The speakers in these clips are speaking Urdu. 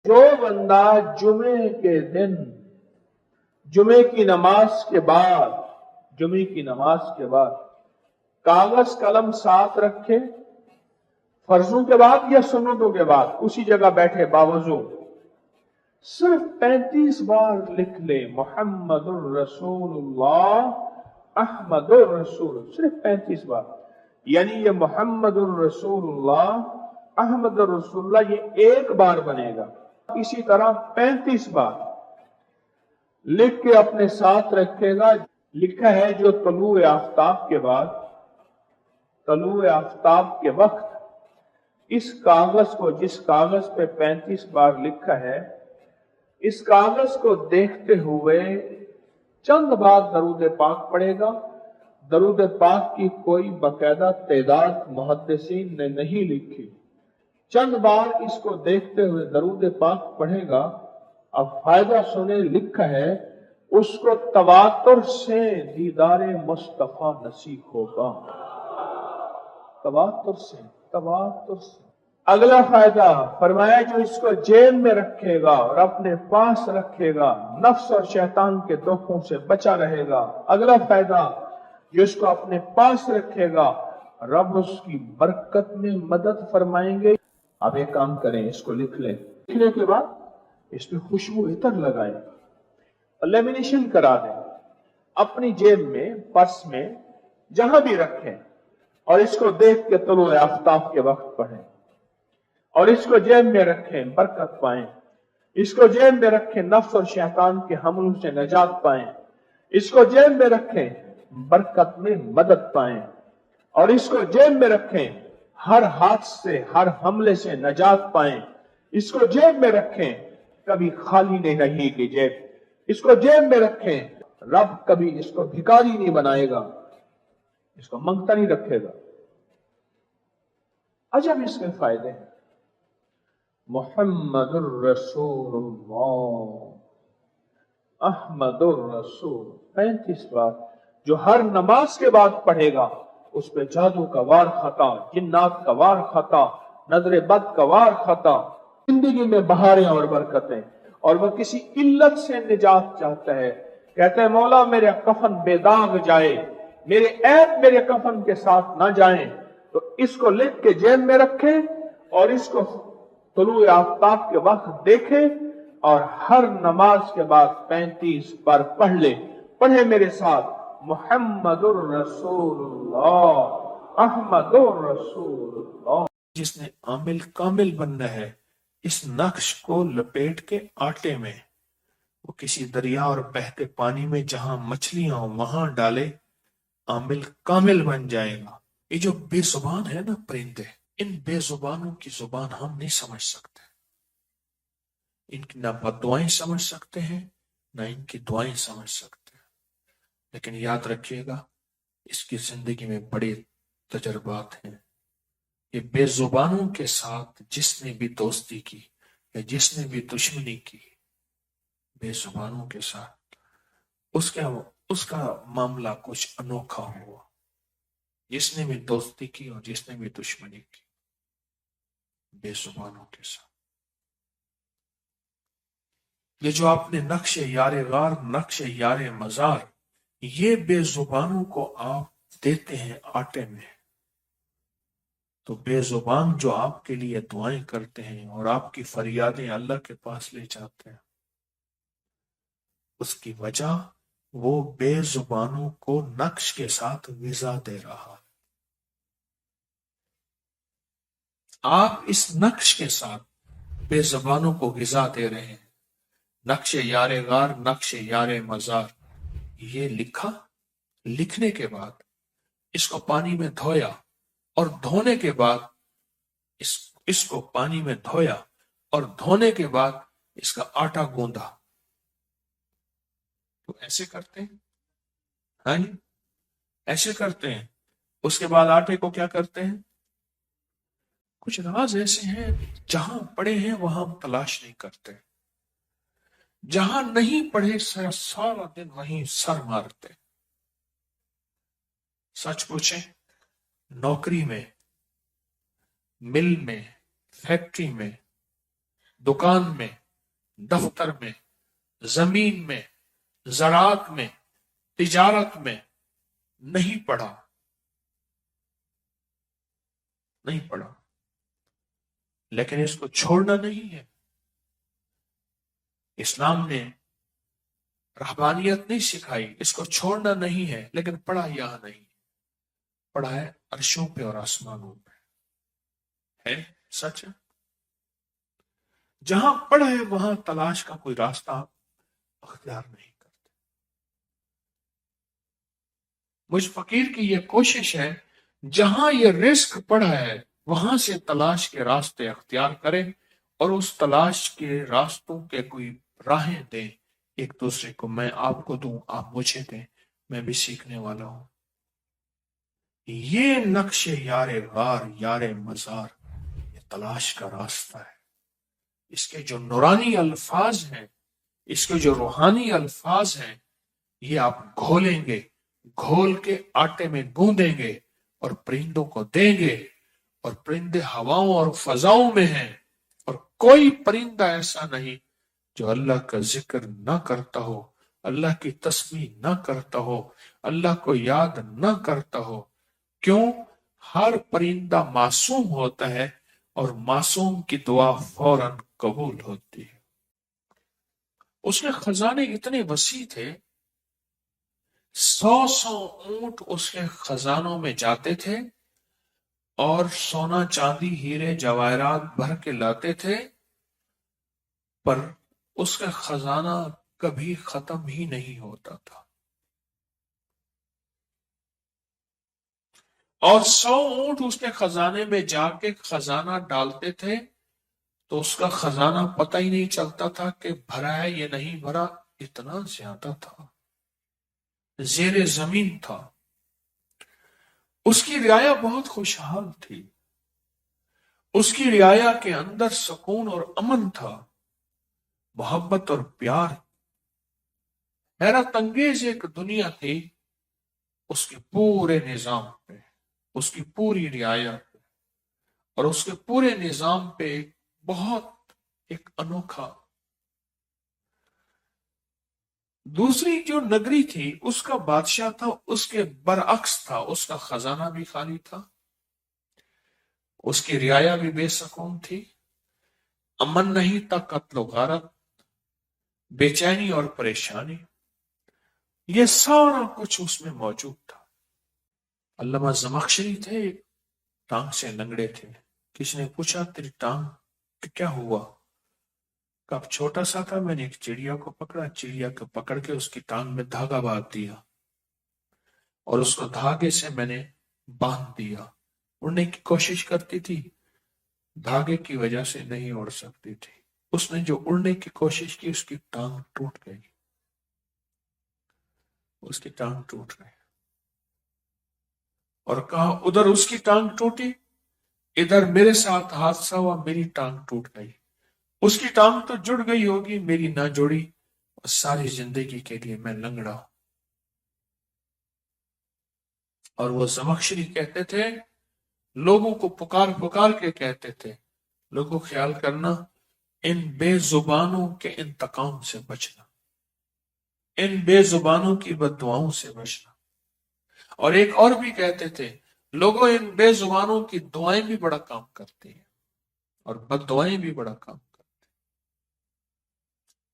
جو بندہ جمعے کے دن جمعے کی نماز کے بعد کاغذ قلم ساتھ رکھے، فرضوں کے بعد یا سنتوں کے بعد اسی جگہ بیٹھے باوضو صرف 35 بار لکھ لے محمد الرسول اللہ احمد الرسول، صرف 35 بار، یعنی یہ محمد الرسول اللہ احمد الرسول اللہ یہ ایک بار بنے گا، اسی طرح 35 بار لکھ کے اپنے ساتھ رکھے گا۔ لکھا ہے جو طلوع آفتاب کے وقت اس کاغذ کو، جس کاغذ پہ 35 بار لکھا ہے، اس کاغذ کو دیکھتے ہوئے چند بار درود پاک پڑھے گا۔ درود پاک کی کوئی باقاعدہ تعداد محدثین نے نہیں لکھی، چند بار اس کو دیکھتے ہوئے درود پاک پڑھے گا۔ اب فائدہ سنے، لکھا ہے اس کو تواتر سے دیدار مصطفیٰ نصیب ہوگا، تواتر سے۔ اگلا فائدہ فرمایا جو اس کو جیب میں رکھے گا اور اپنے پاس رکھے گا نفس اور شیطان کے دکھوں سے بچا رہے گا۔ اگلا فائدہ جو اس کو اپنے پاس رکھے گا رب اس کی برکت میں مدد فرمائیں گے۔ اب ایک کام کریں، اس کو لکھ لیں، لکھنے کے بعد اس پہ خوشبو عطر لگائیں، لیمینیشن کرا دیں، اپنی جیب میں، پرس میں، جہاں بھی رکھیں، اور اس کو دیکھ کے طلوع آفتاب کے وقت پڑھیں، اور اس کو جیب میں رکھیں، برکت پائیں۔ اس کو جیب میں رکھیں، نفس اور شیطان کے حملوں سے نجات پائیں۔ اس کو جیب میں رکھیں، برکت میں مدد پائیں، اور اس کو جیب میں رکھیں، ہر ہاتھ سے، ہر حملے سے نجات پائیں۔ اس کو جیب میں رکھیں، کبھی خالی نہیں رہے گی جیب۔ اس کو جیب میں رکھیں، رب کبھی اس کو بھکاری نہیں بنائے گا، اس کو منگتا نہیں رکھے گا۔ عجب اس کے فائدے ہیں۔ محمد الرسول اللہ احمد الرسول 35 بار جو ہر نماز کے بعد پڑھے گا، اس پہ جادو کا وار خطا، جنات کا وار خطا، نظر بد کا وار خطا، زندگی میں بہاریں اور برکتیں۔ اور وہ کسی علت سے نجات چاہتا ہے، کہتا ہے مولا میرے کفن بے داغ جائے، میرے عیب میرے کفن کے ساتھ نہ جائیں، تو اس کو لکھ کے جیب میں رکھیں اور اس کو طلوع آفتاب کے وقت دیکھیں، اور ہر نماز کے بعد 35 بار پڑھ لے۔ پڑھے میرے ساتھ، محمد الرسول اللہ احمد الرسول اللہ۔ جس نے عامل کامل بننا ہے، اس نقش کو لپیٹ کے آٹے میں، وہ کسی دریا اور بہتے پانی میں جہاں مچھلیاں ہوں وہاں ڈالے، عامل کامل بن جائے گا۔ یہ جو بے زبان ہے نا پرندے، ان بے زبانوں کی زبان ہم نہیں سمجھ سکتے، ان کی نہ بددعائیں سمجھ سکتے ہیں نہ ان کی دعائیں سمجھ سکتے ہیں، لیکن یاد رکھیے گا اس کی زندگی میں بڑے تجربات ہیں۔ یہ بے زبانوں کے ساتھ جس نے بھی دوستی کی یا جس نے بھی دشمنی کی، بے زبانوں کے ساتھ اس کا معاملہ کچھ انوکھا ہوا، جس نے بھی دوستی کی اور جس نے بھی دشمنی کی، بے زبانوں کے ساتھ۔ یہ جو آپ نے نقش یار غار، نقش یار مزار، یہ بے زبانوں کو آپ دیتے ہیں آٹے میں، تو بے زبان جو آپ کے لیے دعائیں کرتے ہیں اور آپ کی فریادیں اللہ کے پاس لے جاتے ہیں، اس کی وجہ وہ بے زبانوں کو نقش کے ساتھ غذا دے رہا ہے۔ آپ اس نقش کے ساتھ بے زبانوں کو غذا دے رہے ہیں۔ نقش یار غار، نقش یار مزار، یہ لکھا، لکھنے کے بعد اس کو پانی میں دھویا، اور دھونے کے بعد اس کو پانی میں دھویا اور دھونے کے بعد اس کا آٹا گوندا۔ تو ایسے کرتے ہیں، ہاں جی، ایسے کرتے ہیں۔ اس کے بعد آٹے کو کیا کرتے ہیں؟ کچھ راز ایسے ہیں جہاں پڑے ہیں وہاں ہم تلاش نہیں کرتے، جہاں نہیں پڑھے سارا دن وہیں سر مارتے۔ سچ پوچھیں، نوکری میں، مل میں، فیکٹری میں دکان میں، دفتر میں، زمین میں، زراعت میں، تجارت میں نہیں پڑھا، نہیں پڑھا، لیکن اس کو چھوڑنا نہیں ہے۔ اسلام نے رہبانیت نہیں سکھائی، اس کو چھوڑنا نہیں ہے، لیکن پڑھا یہاں نہیں، پڑھا ہے عرشوں پہ اور آسمانوں پہ، ہے سچ ہے۔ جہاں پڑھا ہے وہاں تلاش کا کوئی راستہ اختیار نہیں کرتے۔ مجھ فقیر کی یہ کوشش ہے، جہاں یہ رزق پڑا ہے وہاں سے تلاش کے راستے اختیار کریں، اور اس تلاش کے راستوں کے کوئی راہیں دیں ایک دوسرے کو، میں آپ کو دوں، آپ مجھے دیں، میں بھی سیکھنے والا ہوں۔ یہ نقش یار غار یار مزار، یہ تلاش کا راستہ ہے۔ اس کے جو نورانی الفاظ ہیں، اس کے جو روحانی الفاظ ہیں، یہ آپ گھولیں گے، گھول کے آٹے میں گوندیں گے اور پرندوں کو دیں گے، اور پرندے ہواؤں اور فضاؤں میں ہیں، اور کوئی پرندہ ایسا نہیں جو اللہ کا ذکر نہ کرتا ہو، اللہ کی تسبیح نہ کرتا ہو، اللہ کو یاد نہ کرتا ہو۔ کیوں؟ ہر پرندہ معصوم ہوتا ہے، اور معصوم کی دعا فوراً قبول ہوتی ہے۔ اس کے خزانے اتنے وسیع تھے، 100 اونٹ اس کے خزانوں میں جاتے تھے، اور سونا چاندی ہیرے جواہرات بھر کے لاتے تھے، پر اس کا خزانہ کبھی ختم ہی نہیں ہوتا تھا۔ اور 100 اونٹ اس کے خزانے میں جا کے خزانہ ڈالتے تھے تو اس کا خزانہ پتہ ہی نہیں چلتا تھا کہ بھرا ہے یا نہیں بھرا، اتنا زیادہ تھا، زیر زمین تھا۔ اس کی رعایا بہت خوشحال تھی، اس کی رعایا کے اندر سکون اور امن تھا، محبت اور پیار۔ حیرت انگیز ایک دنیا تھی اس کے پورے نظام پہ، اس کی پوری رعایا پہ، اور اس کے پورے نظام پہ بہت ایک انوکھا۔ دوسری جو نگری تھی اس کا بادشاہ تھا، اس کے برعکس تھا، اس کا خزانہ بھی خالی تھا، اس کی رعایا بھی بے سکون تھی، امن نہیں تھا، قتل و غارت، بے چینی اور پریشانی، یہ سارا کچھ اس میں موجود تھا۔ علامہ زمخشری تھے، ایک ٹانگ سے لنگڑے تھے، کسی نے پوچھا تیری ٹانگ کہ کیا ہوا؟ کب چھوٹا سا تھا میں نے ایک چڑیا کو پکڑا، چڑیا کو پکڑ کے اس کی ٹانگ میں دھاگا باندھ دیا، اور اس کو دھاگے سے میں نے باندھ دیا، اڑنے کی کوشش کرتی تھی، دھاگے کی وجہ سے نہیں اڑ سکتی تھی، اس نے جو اڑنے کی کوشش کی اس کی ٹانگ ٹوٹ گئی، اس کی ٹانگ ٹوٹ گئی، اور کہا ادھر اس کی ٹانگ ٹوٹی، ادھر میرے ساتھ حادثہ ہوا، میری ٹانگ ٹوٹ گئی، اس کی ٹانگ تو جڑ گئی ہوگی، میری نہ جڑی، اور ساری زندگی کے لیے میں لنگڑا ہوں۔ اور وہ زمخشری کہتے تھے، لوگوں کو پکار پکار کے کہتے تھے، لوگوں خیال کرنا، ان بے زبانوں کے انتقام سے بچنا، ان بے زبانوں کی بد دعاؤں سے بچنا۔ اور ایک اور بھی کہتے تھے، لوگوں ان بے زبانوں کی دعائیں بھی بڑا کام کرتی ہیں، اور بد دعائیں بھی بڑا کام کرتی ہیں۔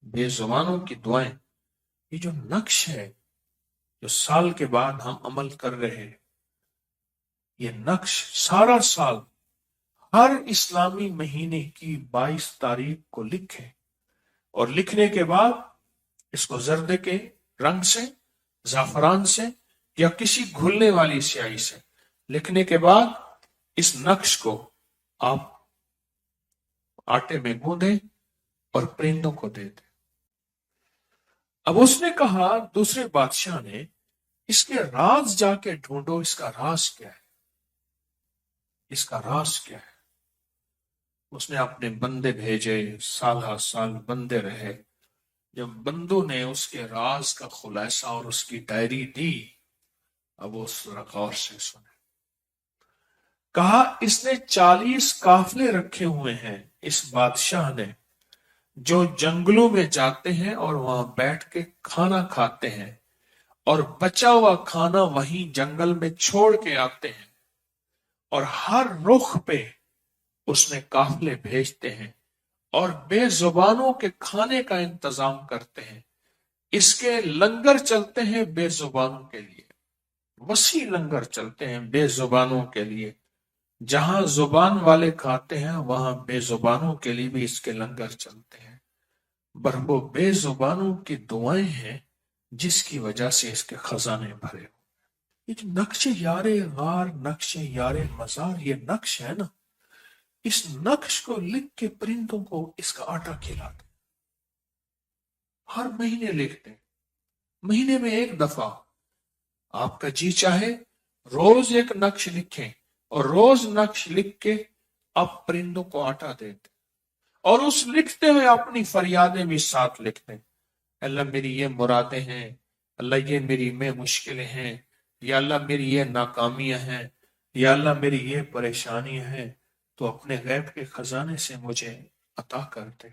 بے زبانوں کی دعائیں، یہ جو نقش ہے جو سال کے بعد ہم عمل کر رہے ہیں، یہ نقش سارا سال ہر اسلامی مہینے کی 22 تاریخ کو لکھیں، اور لکھنے کے بعد اس کو زرد کے رنگ سے، زعفران سے، یا کسی گھلنے والی سیاہی سے لکھنے کے بعد اس نقش کو آپ آٹے میں گوندیں اور پرندوں کو دے دیں۔ اب اس نے کہا، دوسرے بادشاہ نے، اس کے راز جا کے ڈھونڈو، اس کا راز کیا ہے، اس کا راز کیا ہے۔ اس نے اپنے بندے بھیجے، سال ہر سال بندے رہے، جب بندوں نے اس کے راز کا خلاصہ اور اس کی ڈائری دی، اب اس غور سے سنے، کہا اس نے 40 قافلے رکھے ہوئے ہیں اس بادشاہ نے، جو جنگلوں میں جاتے ہیں اور وہاں بیٹھ کے کھانا کھاتے ہیں اور بچا ہوا کھانا وہیں جنگل میں چھوڑ کے آتے ہیں، اور ہر رخ پہ اس میں قافلے بھیجتے ہیں اور بے زبانوں کے کھانے کا انتظام کرتے ہیں۔ اس کے لنگر چلتے ہیں بے زبانوں کے لیے، وسیع لنگر چلتے ہیں بے زبانوں کے لیے۔ جہاں زبان والے کھاتے ہیں وہاں بے زبانوں کے لیے بھی اس کے لنگر چلتے ہیں۔ بر وہ بے زبانوں کی دعائیں ہیں جس کی وجہ سے اس کے خزانے بھرے ہو۔ یہ جو نقش یار غار، نقش یار مزار، یہ نقش ہے نا، اس نقش کو لکھ کے پرندوں کو اس کا آٹا کھلاتے، ہر مہینے لکھتے، مہینے میں ایک دفعہ۔ آپ کا جی چاہے روز ایک نقش لکھیں اور روز نقش لکھ کے آپ پرندوں کو آٹا دیتے، اور اس لکھتے ہوئے اپنی فریادیں بھی ساتھ لکھتے۔ اللہ میری یہ مرادیں ہیں، اللہ یہ میری میں مشکلیں ہیں، یا اللہ میری یہ ناکامیاں ہیں، یا اللہ میری یہ پریشانیاں ہیں، تو اپنے غیب کے خزانے سے مجھے عطا کر دے۔